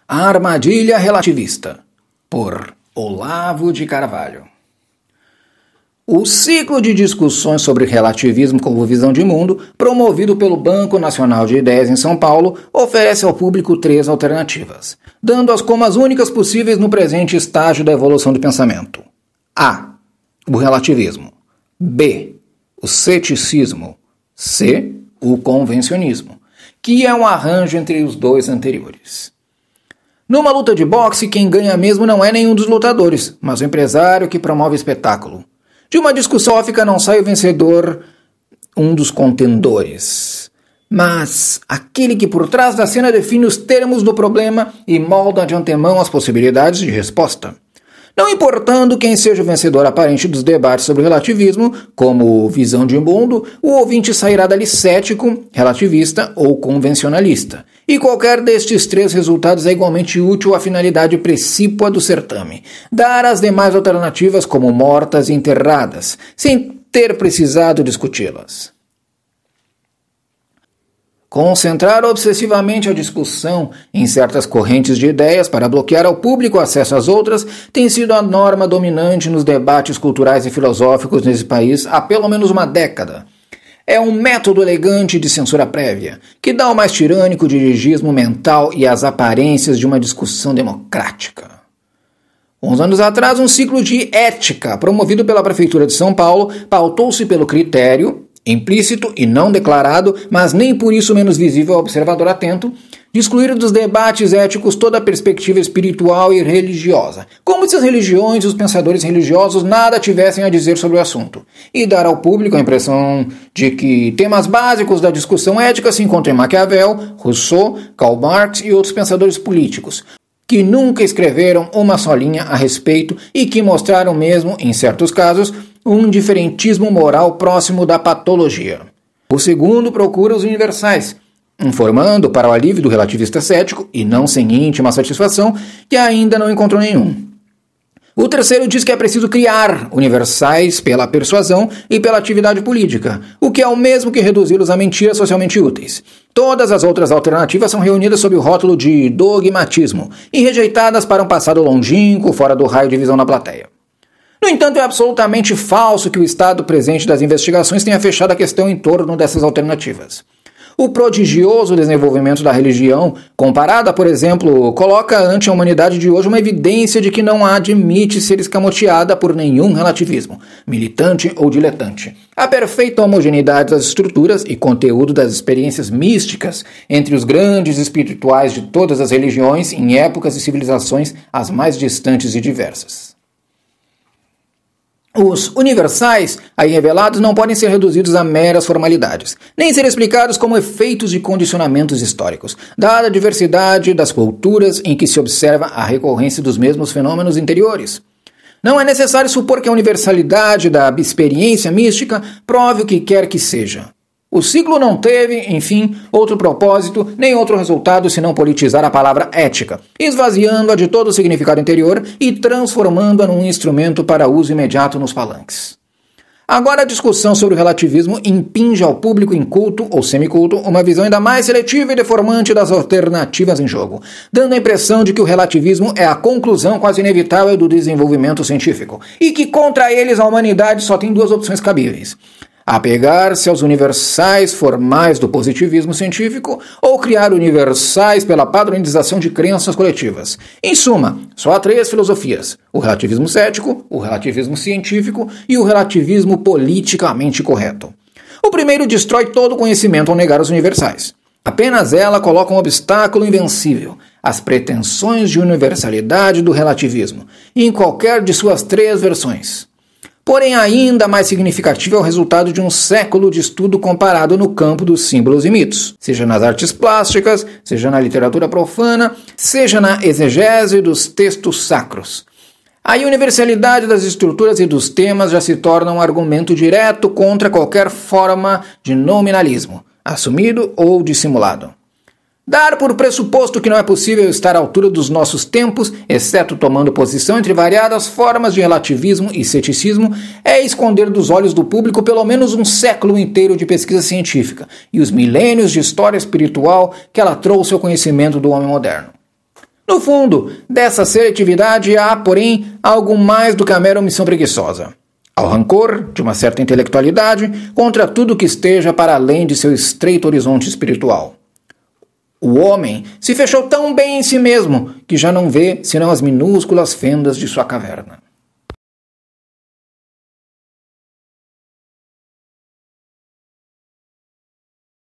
A Armadilha Relativista, por Olavo de Carvalho. O ciclo de discussões sobre relativismo como visão de mundo, promovido pelo Banco Nacional de Ideias em São Paulo, oferece ao público 3 alternativas, dando-as como as únicas possíveis no presente estágio da evolução do pensamento. A. O relativismo. B. O ceticismo. C. O convencionismo, que é um arranjo entre os dois anteriores. Numa luta de boxe, quem ganha mesmo não é nenhum dos lutadores, mas o empresário que promove o espetáculo. De uma discussão ófica não sai o vencedor, um dos contendores, mas aquele que por trás da cena define os termos do problema e molda de antemão as possibilidades de resposta. Não importando quem seja o vencedor aparente dos debates sobre relativismo, como visão de mundo, o ouvinte sairá dali cético, relativista ou convencionalista. E qualquer destes 3 resultados é igualmente útil à finalidade precípua do certame: dar as demais alternativas como mortas e enterradas, sem ter precisado discuti-las. Concentrar obsessivamente a discussão em certas correntes de ideias para bloquear ao público acesso às outras tem sido a norma dominante nos debates culturais e filosóficos nesse país há pelo menos uma década. É um método elegante de censura prévia, que dá o mais tirânico dirigismo mental e as aparências de uma discussão democrática. Uns anos atrás, um ciclo de ética promovido pela Prefeitura de São Paulo pautou-se pelo critério, implícito e não declarado, mas nem por isso menos visível ao observador atento, de excluir dos debates éticos toda a perspectiva espiritual e religiosa, como se as religiões e os pensadores religiosos nada tivessem a dizer sobre o assunto, e dar ao público a impressão de que temas básicos da discussão ética se encontram em Maquiavel, Rousseau, Karl Marx e outros pensadores políticos, que nunca escreveram uma só linha a respeito e que mostraram mesmo, em certos casos, um diferentismo moral próximo da patologia. O segundo procura os universais, informando para o alívio do relativista cético, e não sem íntima satisfação, que ainda não encontrou nenhum. O terceiro diz que é preciso criar universais pela persuasão e pela atividade política, o que é o mesmo que reduzi-los a mentiras socialmente úteis. Todas as outras alternativas são reunidas sob o rótulo de dogmatismo e rejeitadas para um passado longínquo fora do raio de visão da plateia. No entanto, é absolutamente falso que o estado presente das investigações tenha fechado a questão em torno dessas alternativas. O prodigioso desenvolvimento da religião, comparada, por exemplo, coloca ante a humanidade de hoje uma evidência de que não admite ser escamoteada por nenhum relativismo, militante ou diletante. A perfeita homogeneidade das estruturas e conteúdo das experiências místicas entre os grandes espirituais de todas as religiões em épocas e civilizações as mais distantes e diversas. Os universais, aí revelados, não podem ser reduzidos a meras formalidades, nem ser explicados como efeitos de condicionamentos históricos, dada a diversidade das culturas em que se observa a recorrência dos mesmos fenômenos interiores. Não é necessário supor que a universalidade da experiência mística prove o que quer que seja. O ciclo não teve, enfim, outro propósito, nem outro resultado senão politizar a palavra ética, esvaziando-a de todo o significado interior e transformando-a num instrumento para uso imediato nos palanques. Agora a discussão sobre o relativismo impinge ao público inculto ou semiculto uma visão ainda mais seletiva e deformante das alternativas em jogo, dando a impressão de que o relativismo é a conclusão quase inevitável do desenvolvimento científico, e que contra eles a humanidade só tem 2 opções cabíveis: apegar-se aos universais formais do positivismo científico ou criar universais pela padronização de crenças coletivas. Em suma, só há 3 filosofias: o relativismo cético, o relativismo científico e o relativismo politicamente correto. O primeiro destrói todo o conhecimento ao negar os universais. Apenas ela coloca um obstáculo invencível: as pretensões de universalidade do relativismo, em qualquer de suas 3 versões. Porém, ainda mais significativo é o resultado de um século de estudo comparado no campo dos símbolos e mitos, seja nas artes plásticas, seja na literatura profana, seja na exegese dos textos sacros. A universalidade das estruturas e dos temas já se torna um argumento direto contra qualquer forma de nominalismo, assumido ou dissimulado. Dar por pressuposto que não é possível estar à altura dos nossos tempos, exceto tomando posição entre variadas formas de relativismo e ceticismo, é esconder dos olhos do público pelo menos um século inteiro de pesquisa científica e os milênios de história espiritual que ela trouxe ao conhecimento do homem moderno. No fundo, dessa seletividade há, porém, algo mais do que a mera omissão preguiçosa. Ao rancor de uma certa intelectualidade contra tudo que esteja para além de seu estreito horizonte espiritual. O homem se fechou tão bem em si mesmo que já não vê senão as minúsculas fendas de sua caverna.